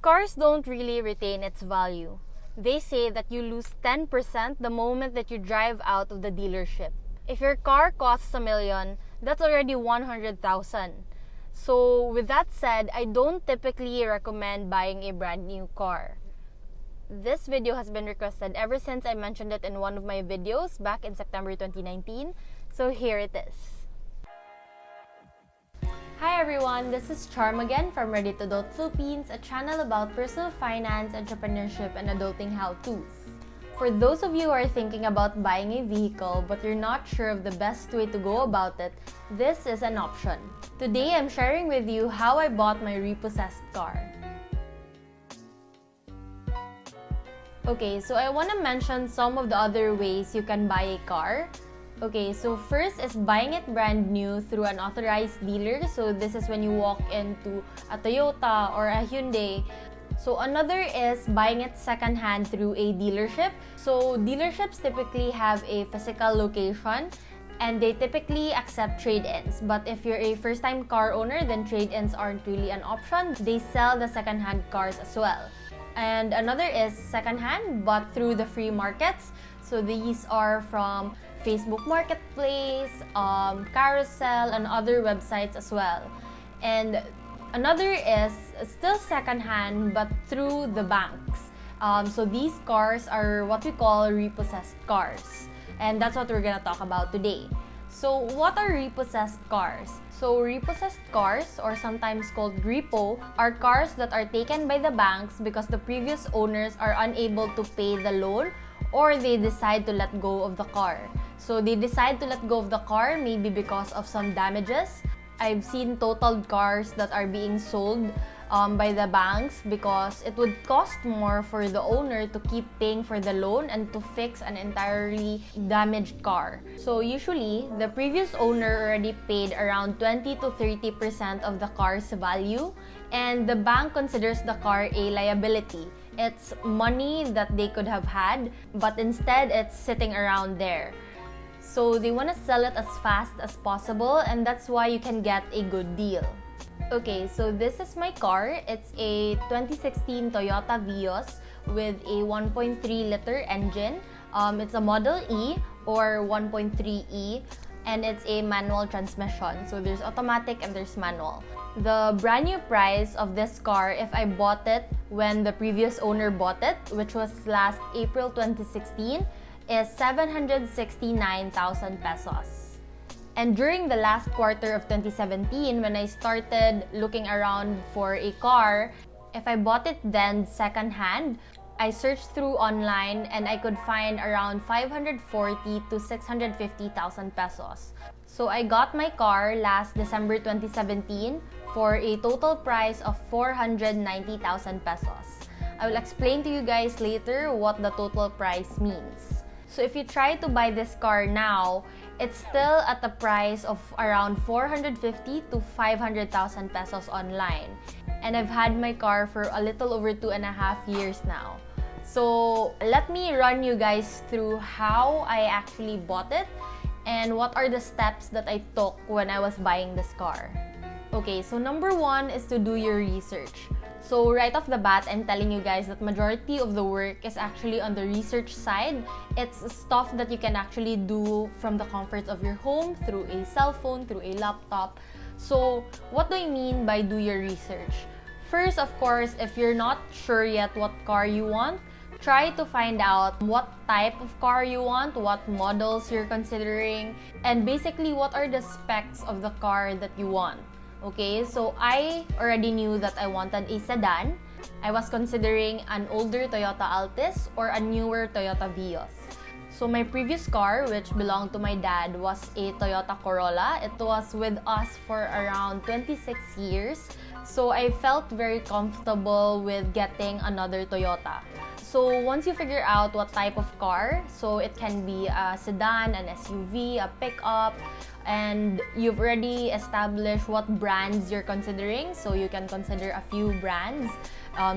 Cars don't really retain its value. They say that you lose 10% the moment that you drive out of the dealership. If your car costs $1 million, that's already 100,000. So with that said, I don't typically recommend buying a brand new car. This video has been requested ever since I mentioned it in one of my videos back in September 2019. So here it is. Hi everyone, this is Charm again from Ready to Adult Philippines, a channel about personal finance, entrepreneurship, and adulting how-tos. For those of you who are thinking about buying a vehicle but you're not sure of the best way to go about it, this is an option. Today I'm sharing with you how I bought my repossessed car. Okay, so I want to mention some of the other ways you can buy a car. Okay, so first is buying it brand new through an authorized dealer. So this is when you walk into a Toyota or a Hyundai. So another is buying it secondhand through a dealership. So dealerships typically have a physical location and they typically accept trade-ins. But if you're a first-time car owner, then trade-ins aren't really an option. They sell the secondhand cars as well. And another is secondhand but through the free markets. So these are from Facebook Marketplace, Carousel, and other websites as well. And another is still secondhand but through the banks. So these cars are what we call repossessed cars. And that's what we're gonna talk about today. So what are repossessed cars? So repossessed cars, or sometimes called repo, are cars that are taken by the banks because the previous owners are unable to pay the loan or they decide to let go of the car. So they decide to let go of the car maybe because of some damages. I've seen totaled cars that are being sold by the banks because it would cost more for the owner to keep paying for the loan and to fix an entirely damaged car. So usually, the previous owner already paid around 20 to 30% of the car's value, and the bank considers the car a liability. It's money that they could have had, but instead it's sitting around there. So they want to sell it as fast as possible, and that's why you can get a good deal. Okay, so this is my car. It's a 2016 Toyota Vios with a 1.3-liter engine. It's a Model E or 1.3E, and it's a manual transmission. So there's automatic and there's manual. The brand new price of this car, if I bought it when the previous owner bought it, which was last April 2016, is 769,000 pesos. And during the last quarter of 2017, when I started looking around for a car, if I bought it then secondhand, I searched through online and I could find around 540 to 650,000 pesos. So I got my car last December 2017 for a total price of 490,000 pesos. I will explain to you guys later what the total price means. So if you try to buy this car now, it's still at the price of around 450 to 500,000 pesos online. And I've had my car for a little over 2.5 years now. So let me run you guys through how I actually bought it and what are the steps that I took when I was buying this car. Okay, so number one is to do your research. So right off the bat, I'm telling you guys that majority of the work is actually on the research side. It's stuff that you can actually do from the comforts of your home, through a cell phone, through a laptop. So what do I mean by do your research? First, of course, if you're not sure yet what car you want, try to find out what type of car you want, what models you're considering, and basically what are the specs of the car that you want. Okay, so I already knew that I wanted a sedan. I was considering an older Toyota Altis or a newer Toyota Vios. So my previous car, which belonged to my dad, was a Toyota Corolla. It was with us for around 26 years. So I felt very comfortable with getting another Toyota. So once you figure out what type of car, so it can be a sedan, an SUV, a pickup, and you've already established what brands you're considering, so you can consider a few brands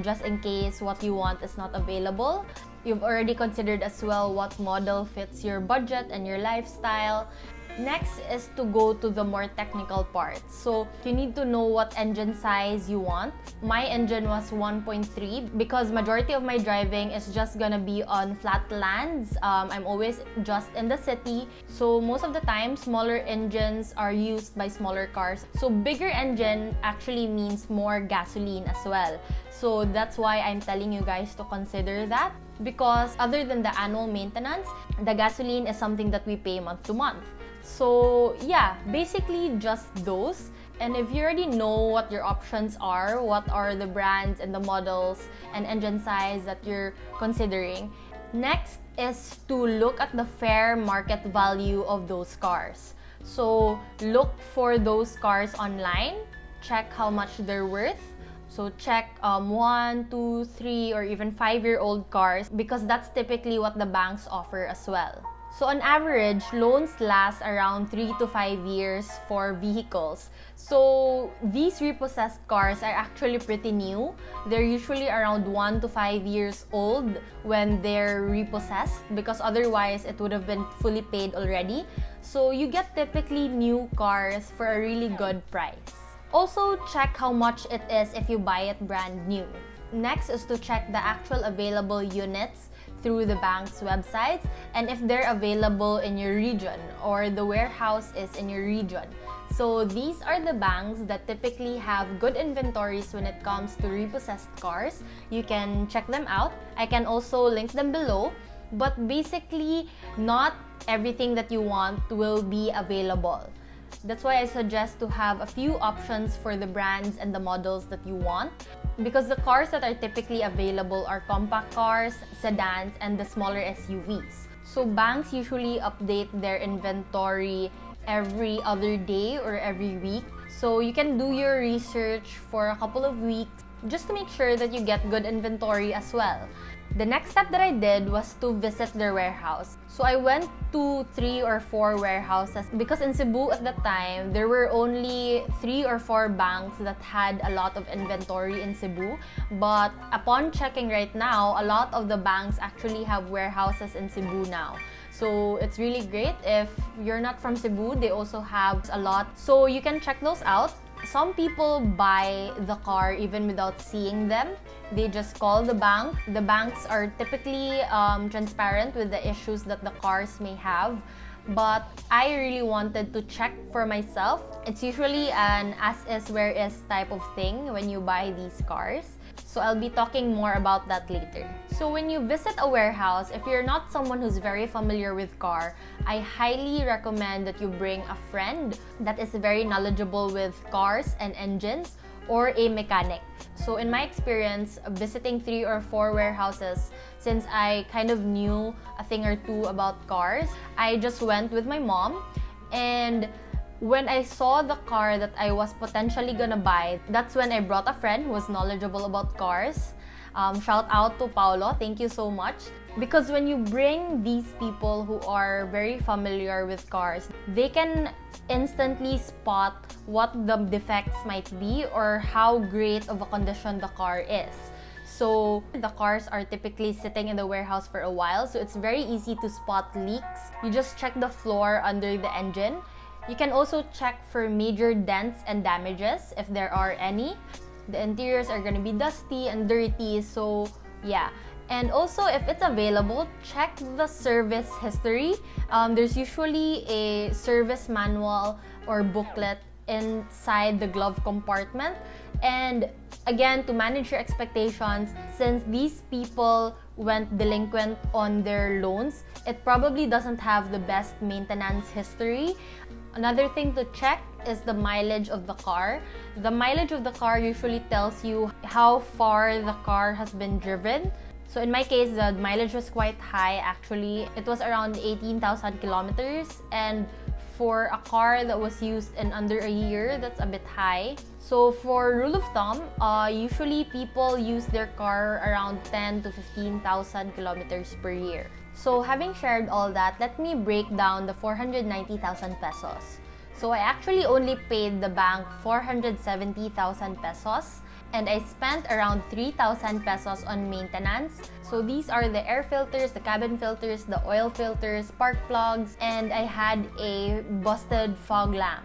just in case what you want is not available. You've already considered as well what model fits your budget and your lifestyle. Next is to go to the more technical parts. So you need to know what engine size you want. My engine was 1.3 because majority of my driving is just gonna be on flat lands. I'm always just in the city. So most of the time, smaller engines are used by smaller cars. So bigger engine actually means more gasoline as well. So that's why I'm telling you guys to consider that, because other than the annual maintenance, the gasoline is something that we pay month to month. So yeah, basically just those. And if you already know what your options are, what are the brands and the models and engine size that you're considering, next is to look at the fair market value of those cars. So look for those cars online, check how much they're worth. So check 1, 2, 3, or even 5-year-old cars, because that's typically what the banks offer as well. So on average, loans last around 3 to 5 years for vehicles. So these repossessed cars are actually pretty new. They're usually around 1 to 5 years old when they're repossessed, because otherwise it would have been fully paid already. So you get typically new cars for a really good price. Also, check how much it is if you buy it brand new. Next is to check the actual available units through the bank's websites and if they're available in your region or the warehouse is in your region. So these are the banks that typically have good inventories when it comes to repossessed cars. You can check them out. I can also link them below. But basically, not everything that you want will be available. That's why I suggest to have a few options for the brands and the models that you want, because the cars that are typically available are compact cars, sedans, and the smaller SUVs. So banks usually update their inventory every other day or every week. So you can do your research for a couple of weeks just to make sure that you get good inventory as well. The next step that I did was to visit their warehouse. So I went to 3 or 4 warehouses because in Cebu at the time, there were only 3 or 4 banks that had a lot of inventory in Cebu. But upon checking right now, a lot of the banks actually have warehouses in Cebu now. So it's really great. If you're not from Cebu, they also have a lot. So you can check those out. Some people buy the car even without seeing them. They just call the bank. The banks are typically transparent with the issues that the cars may have. But I really wanted to check for myself. It's usually an as-is, where-is type of thing when you buy these cars. So I'll be talking more about that later. So when you visit a warehouse, if you're not someone who's very familiar with car, I highly recommend that you bring a friend that is very knowledgeable with cars and engines, or a mechanic. So in my experience, visiting 3 or 4 warehouses, since I kind of knew a thing or two about cars, I just went with my mom. And when I saw the car that I was potentially gonna buy, that's when I brought a friend who was knowledgeable about cars. Shout out to Paolo, thank you so much. Because when you bring these people who are very familiar with cars, they can instantly spot what the defects might be or how great of a condition the car is. So the cars are typically sitting in the warehouse for a while, so it's very easy to spot leaks. You just check the floor under the engine. You can also check for major dents and damages if there are any. The interiors are going to be dusty and dirty, so yeah. And also, if it's available, check the service history. There's usually a service manual or booklet inside the glove compartment. And again, to manage your expectations, since these people went delinquent on their loans, it probably doesn't have the best maintenance history. Another thing to check is the mileage of the car. The mileage of the car usually tells you how far the car has been driven. So in my case, the mileage was quite high actually. It was around 18,000 kilometers, and for a car that was used in under a year, that's a bit high. So for rule of thumb, usually people use their car around 10 to 15,000 kilometers per year. So having shared all that, let me break down the 490,000 pesos. So I actually only paid the bank 470,000 pesos. and I spent around 3,000 pesos on maintenance. So these are the air filters, the cabin filters, the oil filters, spark plugs, and I had a busted fog lamp.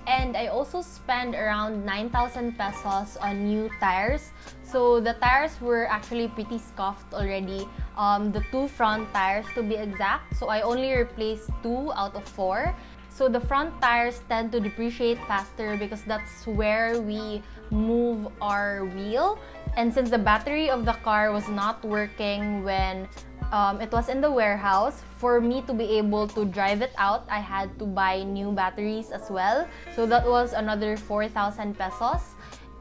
And I also spent around 9,000 pesos on new tires. So the tires were actually pretty scuffed already. The 2 front tires to be exact. So I only replaced 2 out of 4. So the front tires tend to depreciate faster because that's where we move our wheel. And since the battery of the car was not working when it was in the warehouse, for me to be able to drive it out, I had to buy new batteries as well. So that was another 4,000 pesos.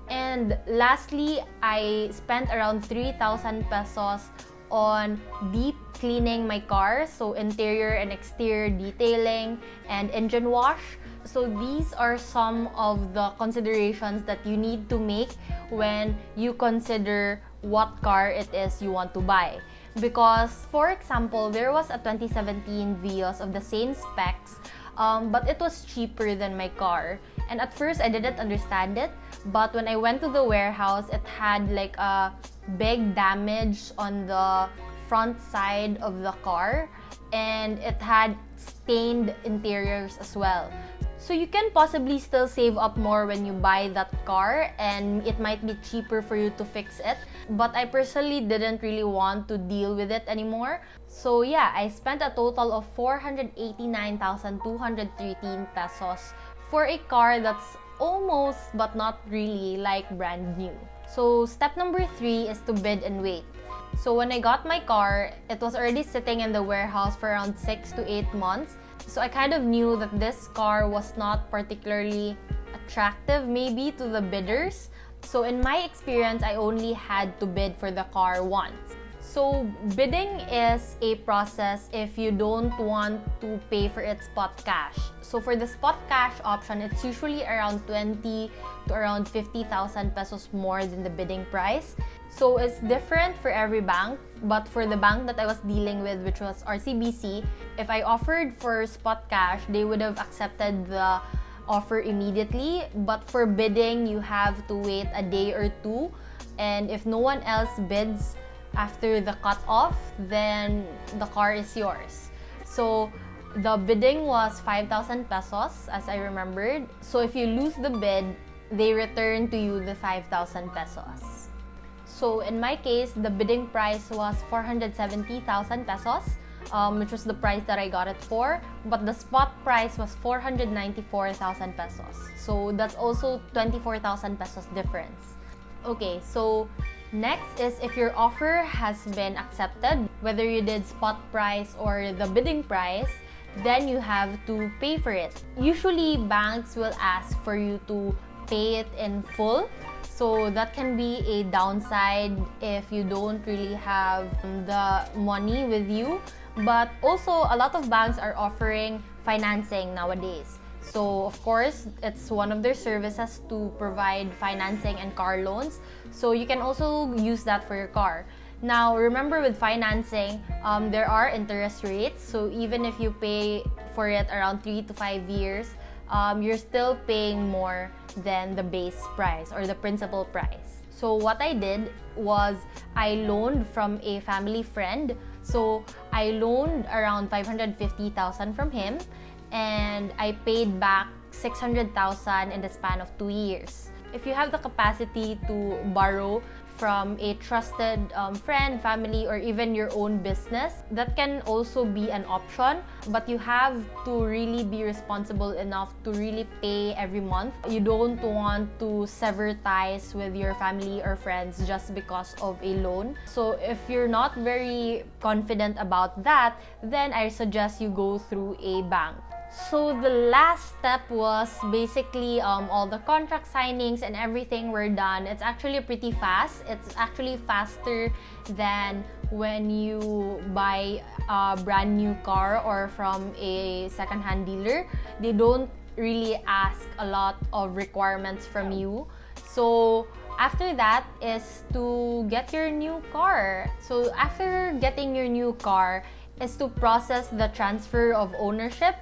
And lastly, I spent around 3,000 pesos on deep cleaning my car, so interior and exterior detailing and engine wash. So these are some of the considerations that you need to make when you consider what car it is you want to buy. Because, for example, there was a 2017 Vios of the same specs, but it was cheaper than my car. And at first, I didn't understand it. But when I went to the warehouse, it had like a big damage on the front side of the car. And it had stained interiors as well. So you can possibly still save up more when you buy that car, and it might be cheaper for you to fix it. But I personally didn't really want to deal with it anymore. So yeah, I spent a total of 489,213 pesos for a car that's almost but not really like brand new. So step number 3 is to bid and wait. So when I got my car, it was already sitting in the warehouse for around 6 to 8 months. So I kind of knew that this car was not particularly attractive maybe to the bidders. So in my experience, I only had to bid for the car once. So bidding is a process if you don't want to pay for it spot cash. So for the spot cash option, it's usually around 20 to around 50,000 pesos more than the bidding price. So it's different for every bank, but for the bank that I was dealing with, which was RCBC, if I offered for spot cash, they would have accepted the offer immediately. But for bidding, you have to wait a day or two, and if no one else bids after the cutoff, then the car is yours. So the bidding was 5,000 pesos, as I remembered. So if you lose the bid, they return to you the 5,000 pesos. So in my case, the bidding price was 470,000 pesos, which was the price that I got it for. But the spot price was 494,000 pesos. So that's also 24,000 pesos difference. Okay, so next is if your offer has been accepted, whether you did spot price or the bidding price, then you have to pay for it. Usually, banks will ask for you to pay it in full. So that can be a downside if you don't really have the money with you. But also, a lot of banks are offering financing nowadays. So, of course, it's one of their services to provide financing and car loans. So, you can also use that for your car. Now, remember with financing, there are interest rates. So, even if you pay for it around 3 to 5 years, you're still paying more than the base price or the principal price. So, what I did was I loaned from a family friend. So, I loaned around 550,000 from him, and I paid back 600,000 in the span of 2 years. If you have the capacity to borrow from a trusted friend, family, or even your own business, that can also be an option. But you have to really be responsible enough to really pay every month. You don't want to sever ties with your family or friends just because of a loan. So if you're not very confident about that, then I suggest you go through a bank. So the last step was basically all the contract signings and everything were done. It's actually pretty fast. It's actually faster than when you buy a brand new car or from a second-hand dealer. They don't really ask a lot of requirements from you. So after that is to get your new car. So after getting your new car is to process the transfer of ownership.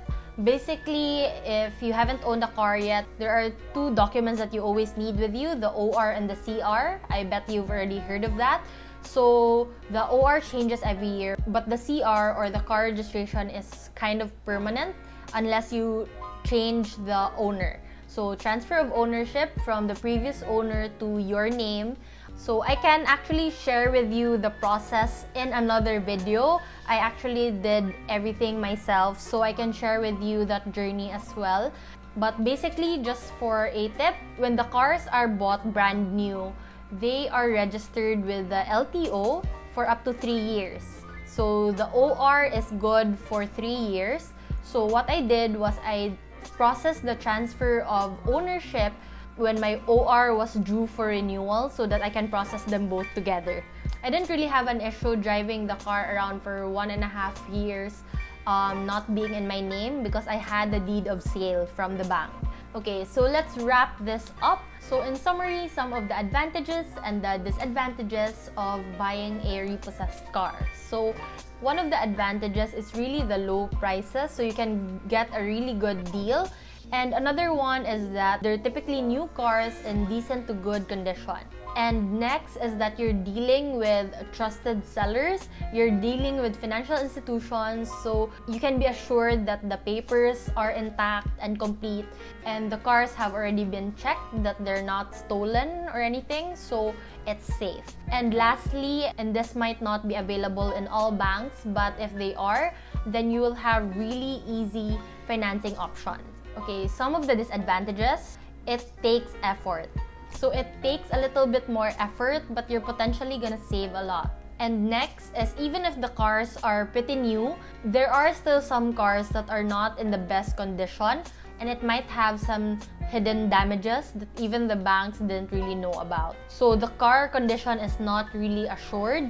Basically, if you haven't owned a car yet, there are two documents that you always need with you, the OR and the CR. I bet you've already heard of that. So the OR changes every year, but the CR, or the car registration, is kind of permanent unless you change the owner. So transfer of ownership from the previous owner to your name. So I can actually share with you the process in another video. I actually did everything myself, so I can share with you that journey as well. But basically, just for a tip, when the cars are bought brand new, they are registered with the LTO for up to 3 years. So the OR is good for 3 years. So what I did was I processed the transfer of ownership when my OR was due for renewal, so that I can process them both together. I didn't really have an issue driving the car around for 1.5 years not being in my name, because I had the deed of sale from the bank. Okay, so let's wrap this up. So in summary, some of the advantages and the disadvantages of buying a repossessed car. So one of the advantages is really the low prices, so you can get a really good deal. And another one is that they're typically new cars in decent to good condition. And next is that you're dealing with trusted sellers, you're dealing with financial institutions, so you can be assured that the papers are intact and complete, and the cars have already been checked that they're not stolen or anything, so it's safe. And lastly, and this might not be available in all banks, but if they are, then you will have really easy financing options. Okay, some of the disadvantages: it takes effort. So it takes a little bit more effort, but you're potentially gonna save a lot. And next is, even if the cars are pretty new, there are still some cars that are not in the best condition, and it might have some hidden damages that even the banks didn't really know about. So the car condition is not really assured.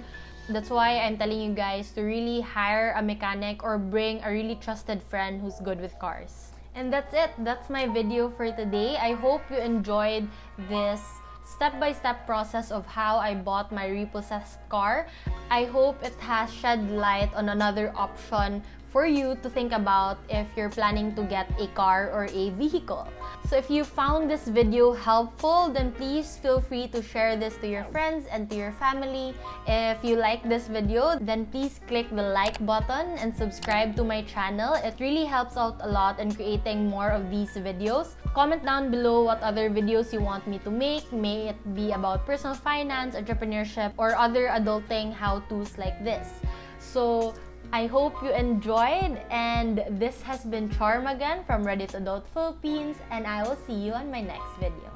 That's why I'm telling you guys to really hire a mechanic or bring a really trusted friend who's good with cars. And that's it. That's my video for today. I hope you enjoyed this step-by-step process of how I bought my repossessed car. I hope it has shed light on another option for you to think about if you're planning to get a car or a vehicle. So if you found this video helpful, then please feel free to share this to your friends and to your family. If you like this video, then please click the like button and subscribe to my channel. It really helps out a lot in creating more of these videos. Comment down below what other videos you want me to make. May it be about personal finance, entrepreneurship, or other adulting how-tos like this. So I hope you enjoyed, and this has been Charm again from Ready to Adult Philippines, and I will see you on my next video.